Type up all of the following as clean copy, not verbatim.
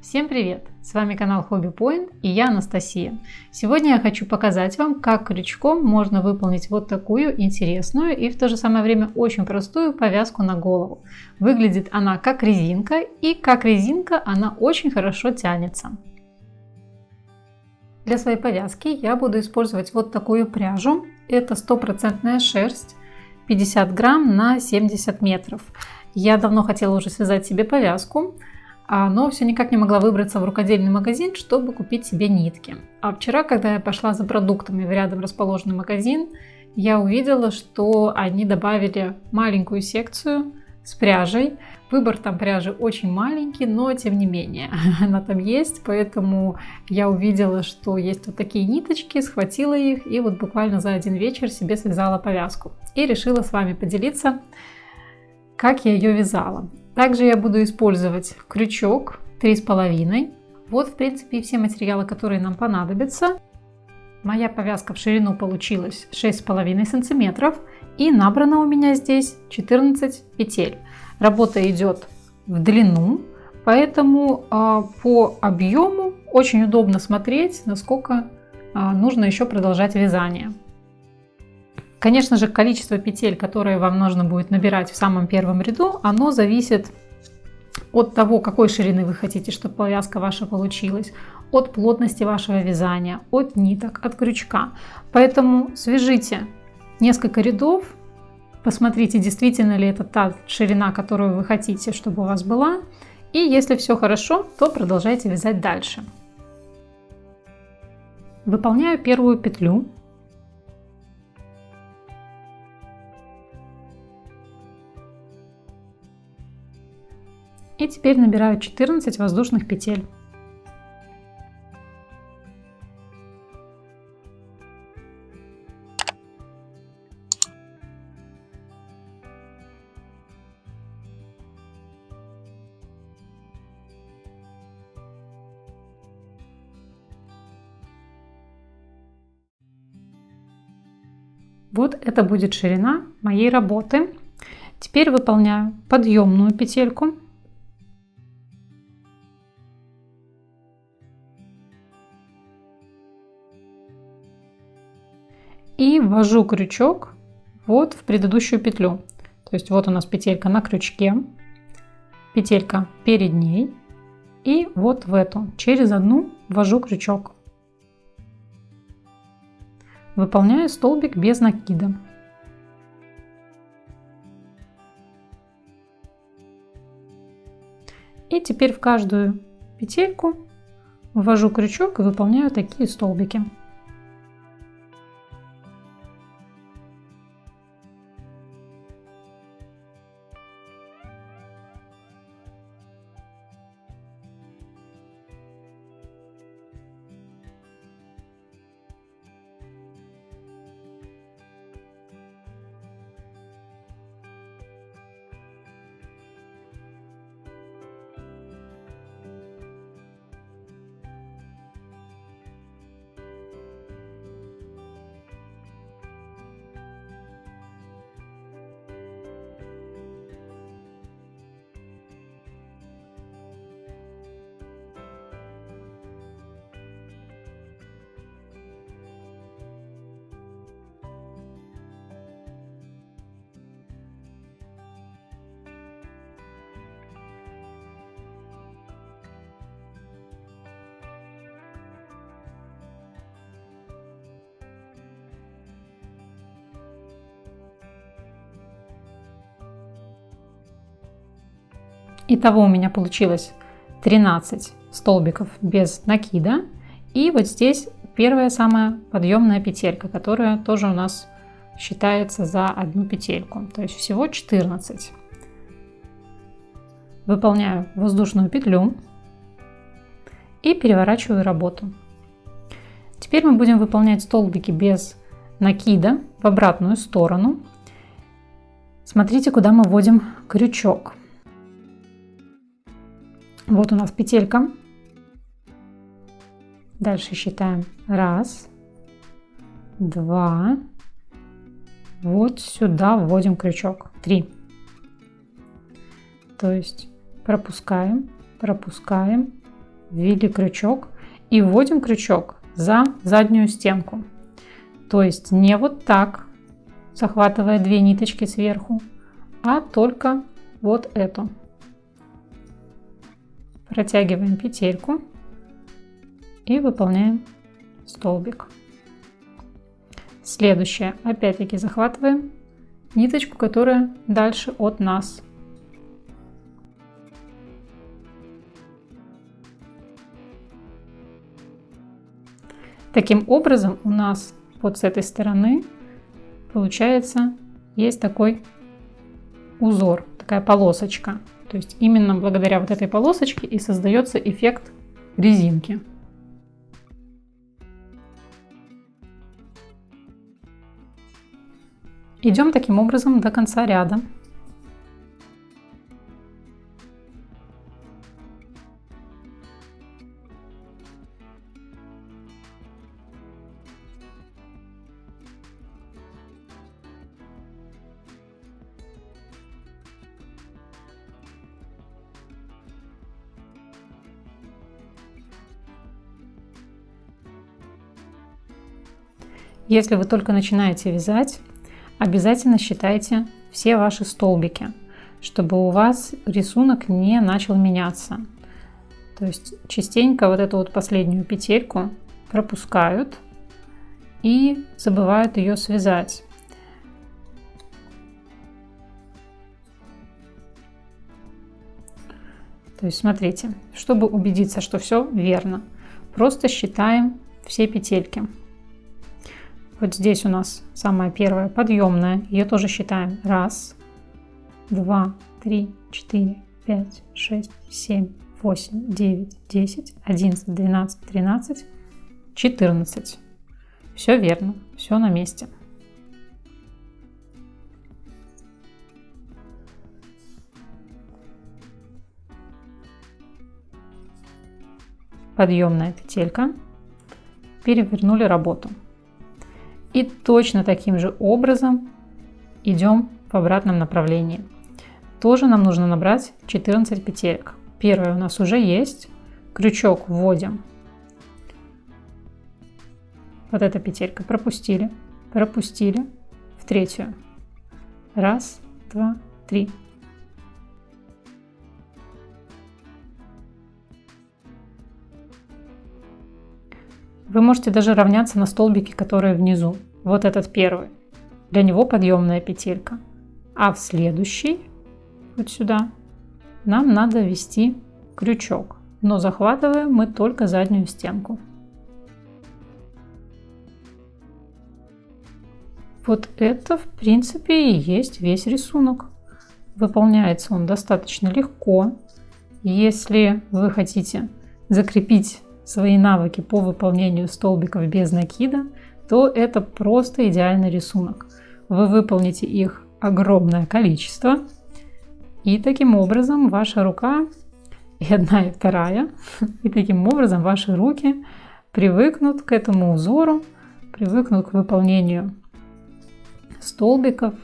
Всем привет! С вами канал Hobby Point и я Анастасия. Сегодня я хочу показать вам, как крючком можно выполнить вот такую интересную и в то же самое время очень простую повязку на голову. Выглядит она как резинка, и как резинка она очень хорошо тянется. Для своей повязки я буду использовать вот такую пряжу. Это стопроцентная шерсть, 50 грамм на 70 метров. Я давно хотела уже связать себе повязку, но все никак не могла выбраться в рукодельный магазин, чтобы купить себе нитки. А вчера, когда я пошла за продуктами в рядом расположенный магазин, я увидела, что они добавили маленькую секцию с пряжей. Выбор там пряжи очень маленький, но тем не менее она там есть, поэтому я увидела, что есть вот такие ниточки, схватила их и вот буквально за один вечер себе связала повязку. И решила с вами поделиться, как я ее вязала. Также я буду использовать крючок 3,5. Вот, в принципе, и все материалы, которые нам понадобятся. Моя повязка в ширину получилась 6,5 сантиметров. И набрано у меня здесь 14 петель. Работа идет в длину, поэтому по объему очень удобно смотреть, насколько нужно еще продолжать вязание. Конечно же, количество петель, которые вам нужно будет набирать в самом первом ряду, оно зависит от того, какой ширины вы хотите, чтобы повязка ваша получилась, от плотности вашего вязания, от ниток, от крючка. Поэтому свяжите несколько рядов, посмотрите, действительно ли это та ширина, которую вы хотите, чтобы у вас была. И если все хорошо, то продолжайте вязать дальше. Выполняю первую петлю. И теперь набираю 14 воздушных петель. Вот это будет ширина моей работы. Теперь выполняю подъемную петельку. И ввожу крючок вот в предыдущую петлю. То есть вот у нас петелька на крючке, петелька перед ней, и вот в эту через одну ввожу крючок. Выполняю столбик без накида. И теперь в каждую петельку ввожу крючок и выполняю такие столбики. Итого у меня получилось 13 столбиков без накида. И вот здесь первая самая подъемная петелька, которая тоже у нас считается за одну петельку. То есть всего 14. Выполняю воздушную петлю и переворачиваю работу. Теперь мы будем выполнять столбики без накида в обратную сторону. Смотрите, куда мы вводим крючок. Вот у нас петелька. Дальше считаем 1, 2. Вот сюда вводим крючок 3. То есть пропускаем, пропускаем, ввели крючок и вводим крючок за заднюю стенку. То есть не вот так, захватывая две ниточки сверху, а только вот эту. Протягиваем петельку и выполняем столбик. Следующее. Опять-таки захватываем ниточку, которая дальше от нас. Таким образом у нас вот с этой стороны получается есть такой узор, такая полосочка. То есть именно благодаря вот этой полосочке и создается эффект резинки. Идем таким образом до конца ряда. Если вы только начинаете вязать, обязательно считайте все ваши столбики, чтобы у вас рисунок не начал меняться. То есть частенько вот эту вот последнюю петельку пропускают и забывают ее связать. То есть смотрите, чтобы убедиться, что все верно, просто считаем все петельки. Вот здесь у нас самая первая подъемная, ее тоже считаем. 1, 2, 3, 4, 5, 6, 7, 8, 9, 10, 11, 12, 13, 14. Все верно, все на месте. Подъемная петелька, перевернули работу. И точно таким же образом идем в обратном направлении. Тоже нам нужно набрать 14 петелек. Первая у нас уже есть. Крючок вводим. Вот эта петелька пропустили. Пропустили в третью. 1, 2, 3. Вы можете даже равняться на столбики, которые внизу. Вот этот первый. Для него подъемная петелька. А в следующий, вот сюда, нам надо ввести крючок. Но захватываем мы только заднюю стенку. Вот это, в принципе, и есть весь рисунок. Выполняется он достаточно легко. Если вы хотите закрепить свои навыки по выполнению столбиков без накида, то это просто идеальный рисунок. Вы выполните их огромное количество, и таким образом ваша рука, и одна, и вторая, и таким образом ваши руки привыкнут к этому узору, привыкнут к выполнению столбиков,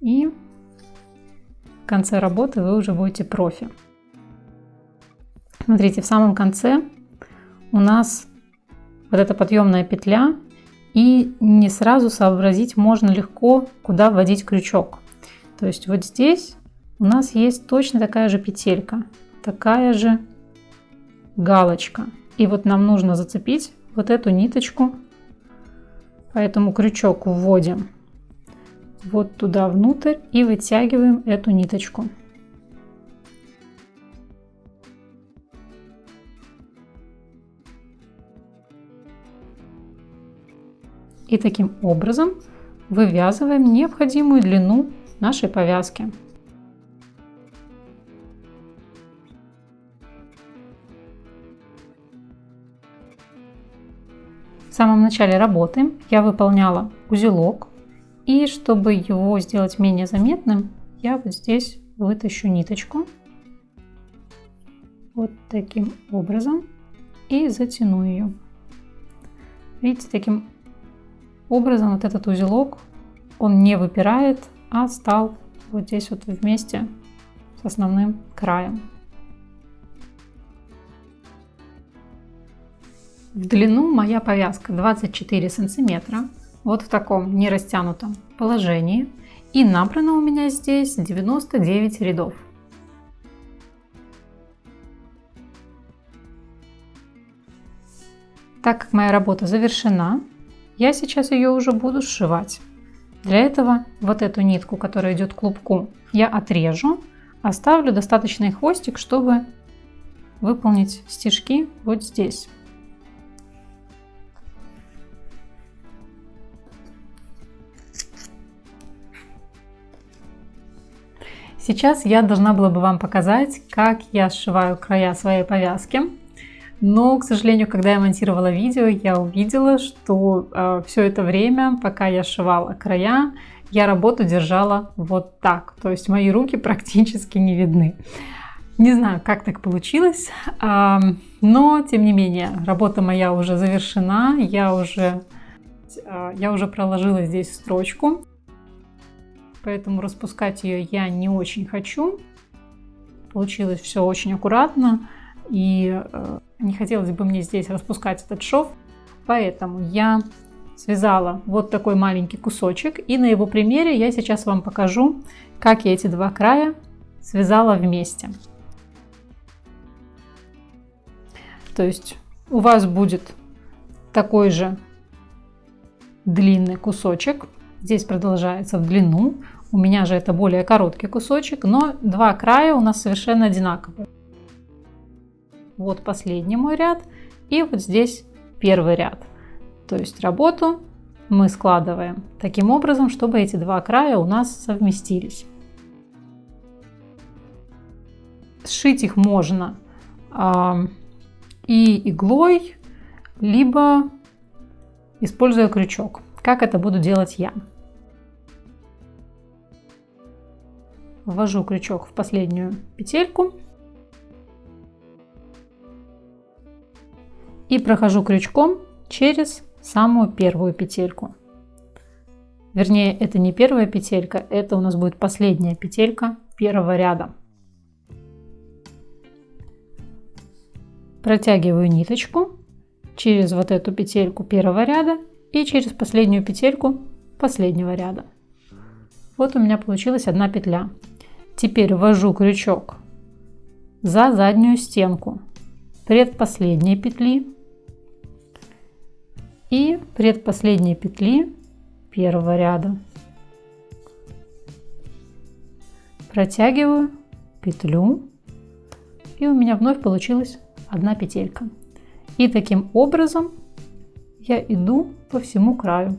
и в конце работы вы уже будете профи. Смотрите, в самом конце у нас вот эта подъемная петля, и не сразу сообразить можно легко, куда вводить крючок. То есть вот здесь у нас есть точно такая же петелька, такая же галочка. И вот нам нужно зацепить вот эту ниточку, поэтому крючок вводим вот туда внутрь и вытягиваем эту ниточку. И таким образом вывязываем необходимую длину нашей повязки. В самом начале работы я выполняла узелок, и чтобы его сделать менее заметным, я вот здесь вытащу ниточку вот таким образом и затяну ее. Видите, таким образом вот этот узелок, он не выпирает, а стал вот здесь вот вместе с основным краем. В длину моя повязка 24 сантиметра, вот в таком нерастянутом положении. И набрано у меня здесь 99 рядов. Так как моя работа завершена, я сейчас ее уже буду сшивать. Для этого вот эту нитку, которая идет к клубку, я отрежу, оставлю достаточный хвостик, чтобы выполнить стежки вот здесь. Сейчас я должна была бы вам показать, как я сшиваю края своей повязки. Но, к сожалению, когда я монтировала видео, я увидела, что все это время, пока я сшивала края, я работу держала вот так. То есть мои руки практически не видны. Не знаю, как так получилось, но тем не менее, работа моя уже завершена. Я уже проложила здесь строчку, поэтому распускать ее я не очень хочу. Получилось все очень аккуратно. И не хотелось бы мне здесь распускать этот шов, поэтому я связала вот такой маленький кусочек, и на его примере я сейчас вам покажу, как я эти два края связала вместе. То есть у вас будет такой же длинный кусочек, здесь продолжается в длину, у меня же это более короткий кусочек, но два края у нас совершенно одинаковые. Вот последний мой ряд, и вот здесь первый ряд. То есть работу мы складываем таким образом, чтобы эти два края у нас совместились. Сшить их можно и иглой, либо используя крючок. Как это буду делать я? Ввожу крючок в последнюю петельку. И прохожу крючком через самую первую петельку. Вернее, это не первая петелька, это у нас будет последняя петелька первого ряда. Протягиваю ниточку через вот эту петельку первого ряда и через последнюю петельку последнего ряда. Вот у меня получилась одна петля. Теперь ввожу крючок за заднюю стенку предпоследней петли и предпоследней петли первого ряда. Протягиваю петлю, и у меня вновь получилась одна петелька. И таким образом я иду по всему краю.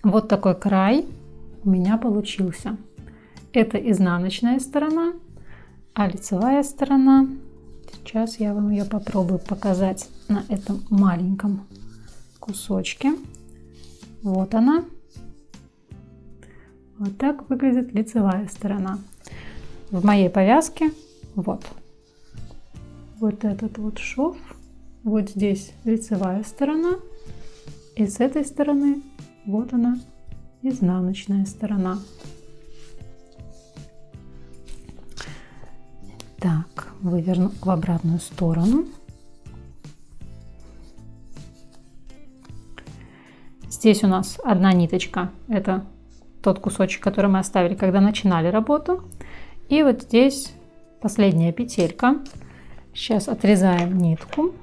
Вот такой край у меня получился. Это изнаночная сторона, а лицевая сторона, сейчас я вам ее попробую показать на этом маленьком кусочки. Вот она. Вот так выглядит лицевая сторона. В моей повязке вот этот вот шов. Вот здесь лицевая сторона. И с этой стороны вот она, изнаночная сторона. Так, выверну в обратную сторону. Здесь у нас одна ниточка. Это тот кусочек, который мы оставили, когда начинали работу. И вот здесь последняя петелька. Сейчас отрезаем нитку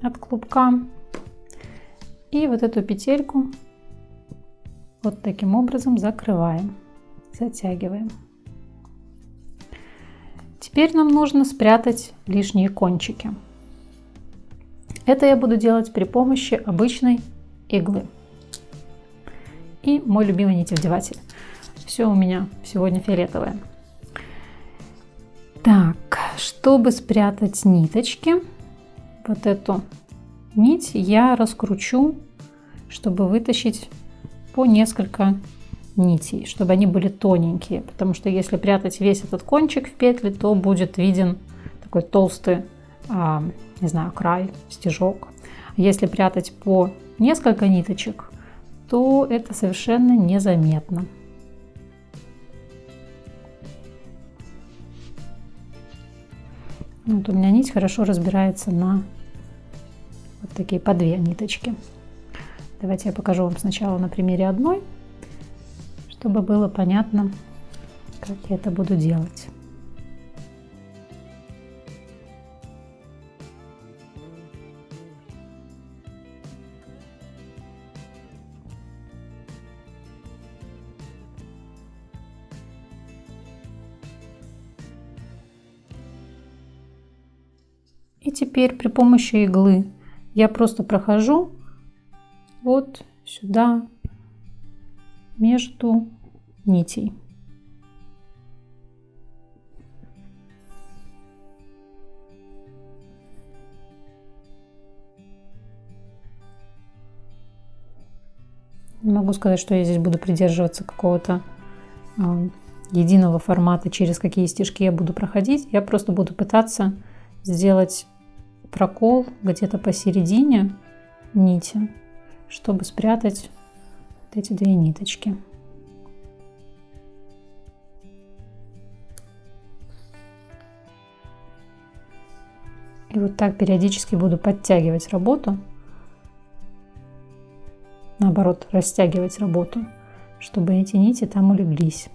от клубка. И вот эту петельку вот таким образом закрываем, затягиваем. Теперь нам нужно спрятать лишние кончики. Это я буду делать при помощи обычной иглы и мой любимый нитевдеватель. Все у меня сегодня фиолетовое. Так, чтобы спрятать ниточки, вот эту нить я раскручу, чтобы вытащить по несколько нитей, чтобы они были тоненькие, потому что если прятать весь этот кончик в петли, то будет виден такой толстый, не знаю, край, стежок. Если прятать по несколько ниточек, то это совершенно незаметно. Вот у меня нить хорошо разбирается на вот такие по две ниточки. Давайте я покажу вам сначала на примере одной, чтобы было понятно, как я это буду делать. И теперь при помощи иглы я просто прохожу вот сюда между нитей. Не могу сказать, что я здесь буду придерживаться какого-то единого формата, через какие стежки я буду проходить. Я просто буду пытаться сделать прокол где-то посередине нити, чтобы спрятать вот эти две ниточки. И вот так периодически буду подтягивать работу, наоборот, растягивать работу, чтобы эти нити там улеглись.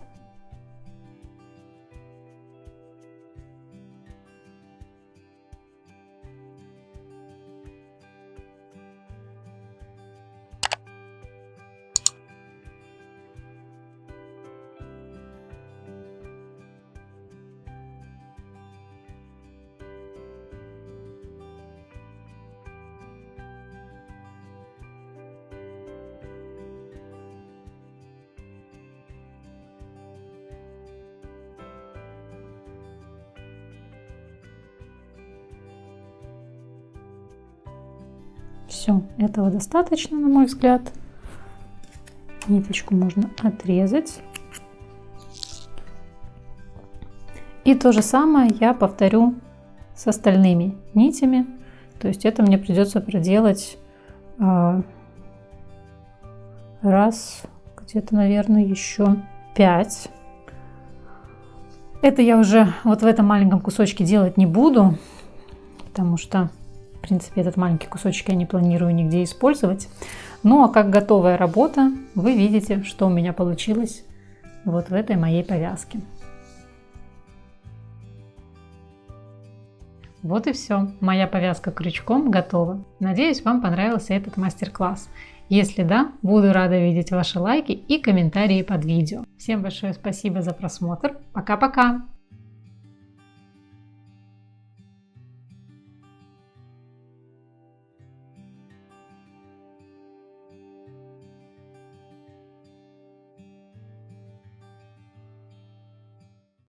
Все, этого достаточно, на мой взгляд. Ниточку можно отрезать. И то же самое я повторю с остальными нитями. То есть это мне придется проделать раз, где-то, наверное, еще 5. Это я уже вот в этом маленьком кусочке делать не буду, потому что, в принципе, этот маленький кусочек я не планирую нигде использовать. Ну а как готовая работа, вы видите, что у меня получилось вот в этой моей повязке. Вот и все. Моя повязка крючком готова. Надеюсь, вам понравился этот мастер-класс. Если да, буду рада видеть ваши лайки и комментарии под видео. Всем большое спасибо за просмотр. Пока-пока!